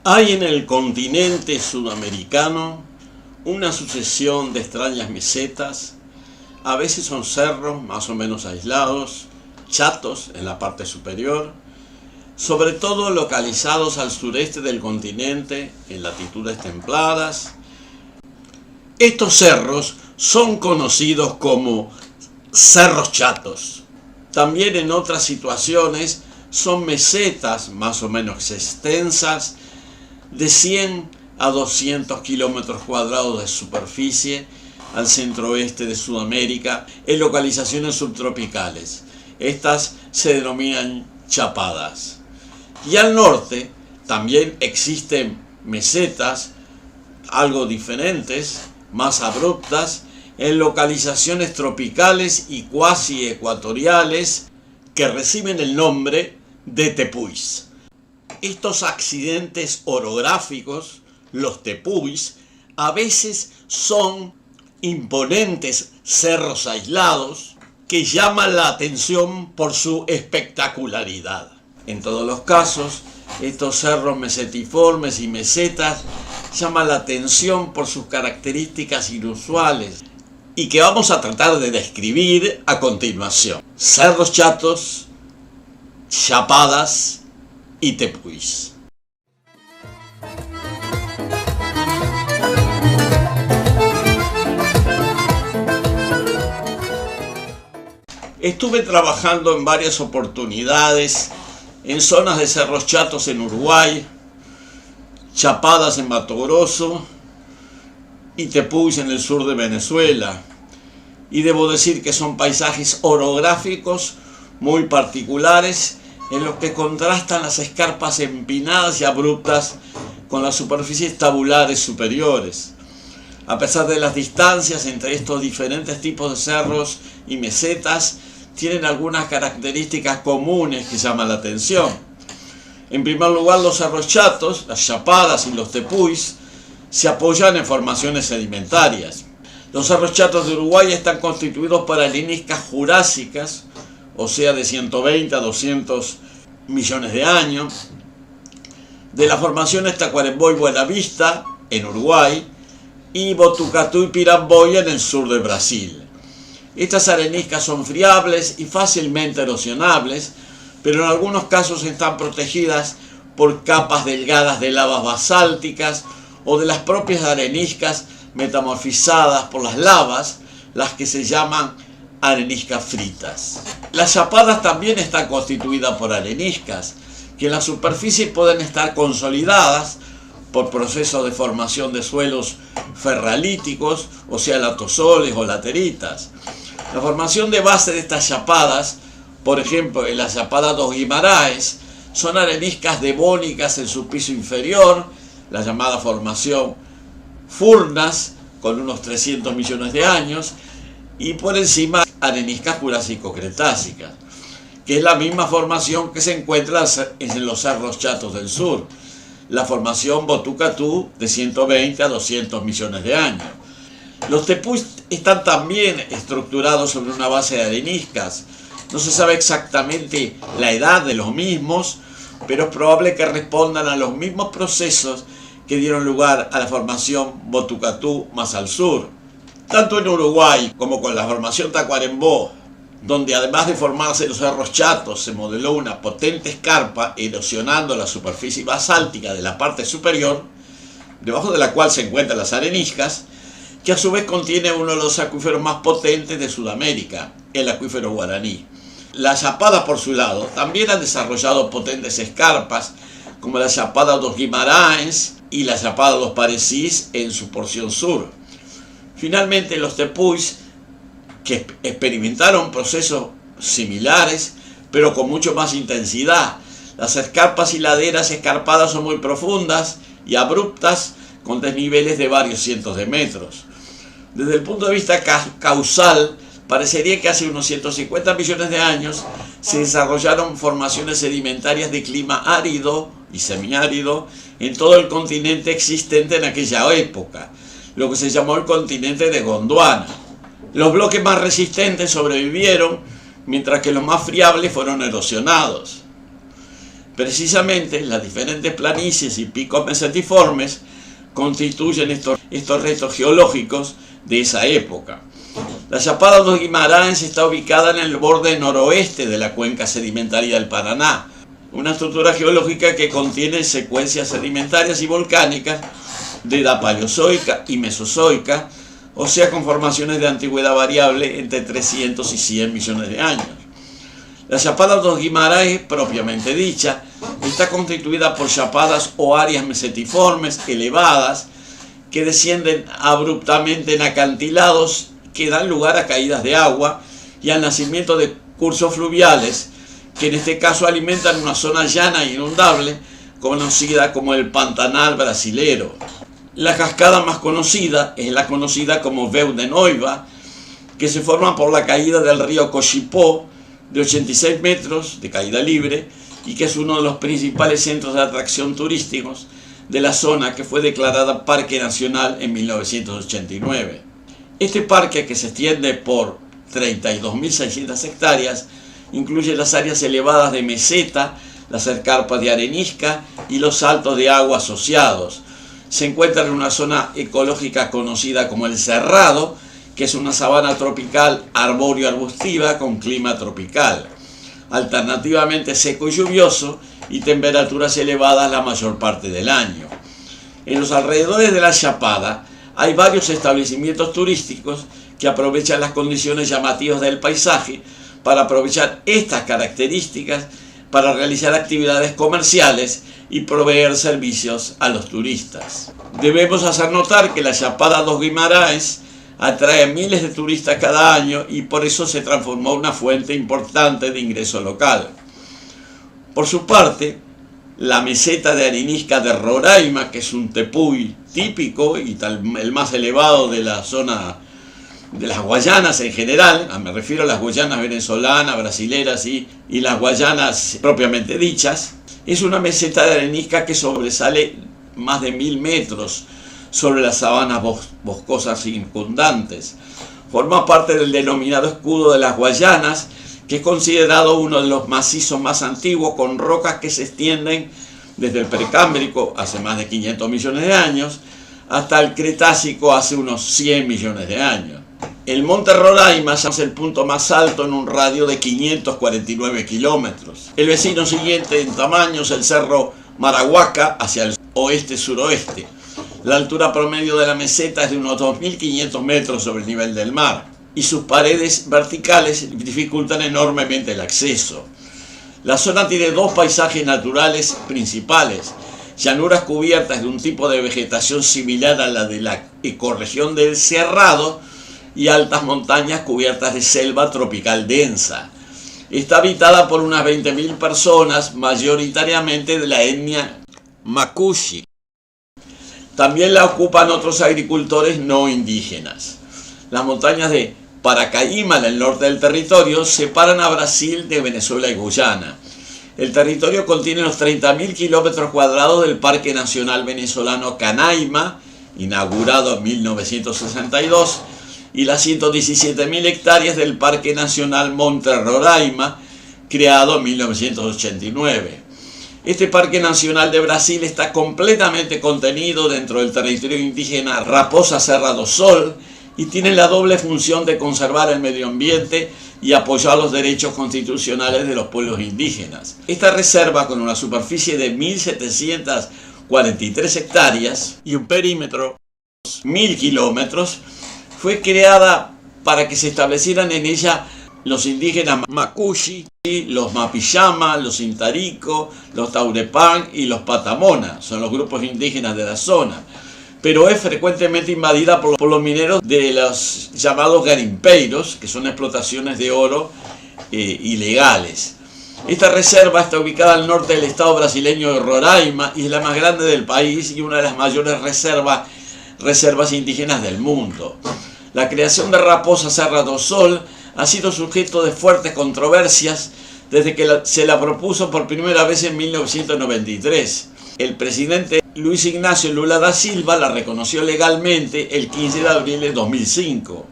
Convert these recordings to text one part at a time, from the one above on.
Hay en el continente sudamericano una sucesión de extrañas mesetas. A veces son cerros más o menos aislados, chatos en la parte superior, sobre todo localizados al sureste del continente, en latitudes templadas. Estos cerros son conocidos como cerros chatos. También en otras situaciones son mesetas más o menos extensas, de 100 a 200 kilómetros cuadrados de superficie al centro-oeste de Sudamérica, en localizaciones subtropicales. Estas se denominan chapadas. Y al norte también existen mesetas algo diferentes, más abruptas, en localizaciones tropicales y cuasi ecuatoriales que reciben el nombre de tepuis. Estos accidentes orográficos, los tepuis, a veces son imponentes cerros aislados que llaman la atención por su espectacularidad. En todos los casos, estos cerros mesetiformes y mesetas llaman la atención por sus características inusuales y que vamos a tratar de describir a continuación. Cerros chatos, chapadas y tepuis. Estuve trabajando en varias oportunidades en zonas de cerros chatos en Uruguay, chapadas en Mato Grosso y tepuis en el sur de Venezuela. Y debo decir que son paisajes orográficos muy particulares en los que contrastan las escarpas empinadas y abruptas con las superficies tabulares superiores. A pesar de las distancias entre estos diferentes tipos de cerros y mesetas, tienen algunas características comunes que llaman la atención. En primer lugar, los cerros chatos, las chapadas y los tepuis se apoyan en formaciones sedimentarias. Los cerros chatos de Uruguay están constituidos por areniscas jurásicas, o sea, de 120 a 200 millones de años, de las formaciones Tacuarembó y Buenavista, en Uruguay, y Botucatu y Piramboya, en el sur de Brasil. Estas areniscas son friables y fácilmente erosionables, pero en algunos casos están protegidas por capas delgadas de lavas basálticas o de las propias areniscas metamorfizadas por las lavas, las que se llaman areniscas fritas. Las chapadas también están constituidas por areniscas, que en la superficie pueden estar consolidadas por procesos de formación de suelos ferralíticos, o sea, latosoles o lateritas. La formación de base de estas chapadas, por ejemplo, en la chapada dos Guimaraes, son areniscas devónicas en su piso inferior, la llamada formación Furnas, con unos 300 millones de años, y por encima areniscas jurásico-cretásicas, que es la misma formación que se encuentra en los cerros chatos del sur, la formación Botucatu de 120 a 200 millones de años. Los tepuis están también estructurados sobre una base de areniscas. No se sabe exactamente la edad de los mismos, pero es probable que respondan a los mismos procesos que dieron lugar a la formación Botucatu más al sur. Tanto en Uruguay como con la formación Tacuarembó, donde además de formarse los cerros chatos se modeló una potente escarpa erosionando la superficie basáltica de la parte superior, debajo de la cual se encuentran las areniscas, que a su vez contiene uno de los acuíferos más potentes de Sudamérica, el acuífero Guaraní. Las chapadas, por su lado, también han desarrollado potentes escarpas, como la chapada dos Guimaraes y la chapada dos Parecis en su porción sur. Finalmente, los tepuis, que experimentaron procesos similares, pero con mucho más intensidad. Las escarpas y laderas escarpadas son muy profundas y abruptas, con desniveles de varios cientos de metros. Desde el punto de vista causal, parecería que hace unos 150 millones de años se desarrollaron formaciones sedimentarias de clima árido y semiárido en todo el continente existente en aquella época, lo que se llamó el continente de Gondwana. Los bloques más resistentes sobrevivieron, mientras que los más friables fueron erosionados. Precisamente las diferentes planicies y picos mesetiformes constituyen estos restos geológicos de esa época. La Chapada dos Guimarães está ubicada en el borde noroeste de la cuenca sedimentaria del Paraná, una estructura geológica que contiene secuencias sedimentarias y volcánicas de edad paleozoica y mesozoica, o sea, con formaciones de antigüedad variable entre 300 y 100 millones de años. La Chapada dos Guimarães, propiamente dicha, está constituida por chapadas o áreas mesetiformes elevadas que descienden abruptamente en acantilados que dan lugar a caídas de agua y al nacimiento de cursos fluviales que en este caso alimentan una zona llana e inundable conocida como el Pantanal brasilero. La cascada más conocida es la conocida como Véu de Noiva, que se forma por la caída del río Cochipó, de 86 metros de caída libre, y que es uno de los principales centros de atracción turísticos de la zona, que fue declarada Parque Nacional en 1989. Este parque, que se extiende por 32.600 hectáreas, incluye las áreas elevadas de meseta, las escarpas de arenisca y los saltos de agua asociados. Se encuentra en una zona ecológica conocida como el Cerrado, que es una sabana tropical arbóreo-arbustiva con clima tropical, alternativamente seco y lluvioso, y temperaturas elevadas la mayor parte del año. En los alrededores de la Chapada hay varios establecimientos turísticos que aprovechan las condiciones llamativas del paisaje para aprovechar estas características para realizar actividades comerciales y proveer servicios a los turistas. Debemos hacer notar que la Chapada dos Guimarães atrae a miles de turistas cada año y por eso se transformó en una fuente importante de ingreso local. Por su parte, la meseta de arenisca de Roraima, que es un tepuy típico y el más elevado de la zona de las Guayanas en general, me refiero a las Guayanas venezolanas, brasileras y las Guayanas propiamente dichas, es una meseta de arenisca que sobresale más de 1000 metros sobre las sabanas boscosas circundantes. Forma parte del denominado escudo de las Guayanas, que es considerado uno de los macizos más antiguos, con rocas que se extienden desde el Precámbrico, hace más de 500 millones de años, hasta el Cretácico, hace unos 100 millones de años. El monte Roraima es el punto más alto en un radio de 549 kilómetros. El vecino siguiente en tamaño es el cerro Marahuaca, hacia el oeste-suroeste. La altura promedio de la meseta es de unos 2.500 metros sobre el nivel del mar, y sus paredes verticales dificultan enormemente el acceso. La zona tiene dos paisajes naturales principales: llanuras cubiertas de un tipo de vegetación similar a la de la ecorregión del Cerrado y altas montañas cubiertas de selva tropical densa. Está habitada por unas 20.000 personas, mayoritariamente de la etnia Macuxi. También la ocupan otros agricultores no indígenas. Las montañas de Paracaíma, en el norte del territorio, separan a Brasil de Venezuela y Guyana. El territorio contiene los 30.000 kilómetros cuadrados del Parque Nacional Venezolano Canaima, inaugurado en 1962, y las 117.000 hectáreas del Parque Nacional Monte Roraima, creado en 1989. Este Parque Nacional de Brasil está completamente contenido dentro del territorio indígena Raposa Serra do Sol y tiene la doble función de conservar el medio ambiente y apoyar los derechos constitucionales de los pueblos indígenas. Esta reserva, con una superficie de 1.743 hectáreas y un perímetro de 1.000 kilómetros, fue creada para que se establecieran en ella los indígenas Macuxi, los Mapillama, los Intarico, los Taurepán y los Patamona. Son los grupos indígenas de la zona, pero es frecuentemente invadida por los mineros de los llamados garimpeiros, que son explotaciones de oro ilegales. Esta reserva está ubicada al norte del estado brasileño de Roraima y es la más grande del país y una de las mayores reservas indígenas del mundo. La creación de Raposa Serra do Sol ha sido sujeto de fuertes controversias desde que se la propuso por primera vez en 1993. El presidente Luis Ignacio Lula da Silva la reconoció legalmente el 15 de abril de 2005.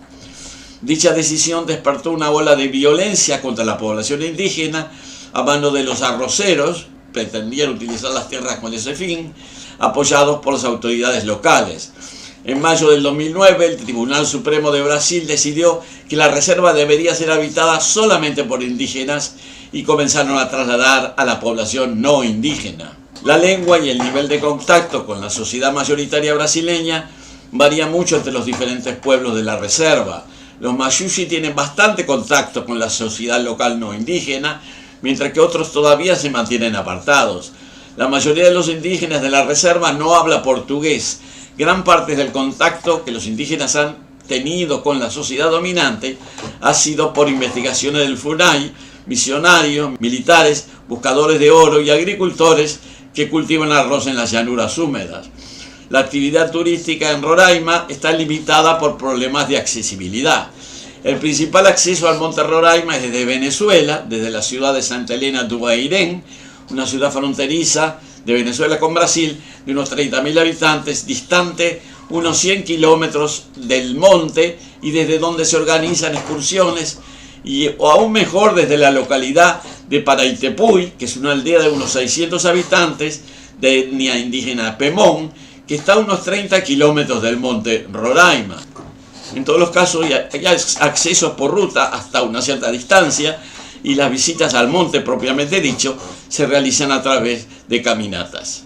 Dicha decisión despertó una ola de violencia contra la población indígena a mano de los arroceros, pretendían utilizar las tierras con ese fin, apoyados por las autoridades locales. En mayo del 2009, el Tribunal Supremo de Brasil decidió que la reserva debería ser habitada solamente por indígenas y comenzaron a trasladar a la población no indígena. La lengua y el nivel de contacto con la sociedad mayoritaria brasileña varía mucho entre los diferentes pueblos de la reserva. Los Mayushi tienen bastante contacto con la sociedad local no indígena, mientras que otros todavía se mantienen apartados. La mayoría de los indígenas de la reserva no habla portugués. Gran parte del contacto que los indígenas han tenido con la sociedad dominante ha sido por investigaciones del FUNAI, misionarios, militares, buscadores de oro y agricultores que cultivan arroz en las llanuras húmedas. La actividad turística en Roraima está limitada por problemas de accesibilidad. El principal acceso al monte Roraima es desde Venezuela, desde la ciudad de Santa Elena do Guairén, una ciudad fronteriza de Venezuela con Brasil, de unos 30.000 habitantes, distante unos 100 kilómetros del monte y desde donde se organizan excursiones, o aún mejor desde la localidad de Paraitepuy, que es una aldea de unos 600 habitantes de etnia indígena Pemón, que está a unos 30 kilómetros del monte Roraima. En todos los casos hay accesos por ruta hasta una cierta distancia y las visitas al monte propiamente dicho se realizan a través de caminatas.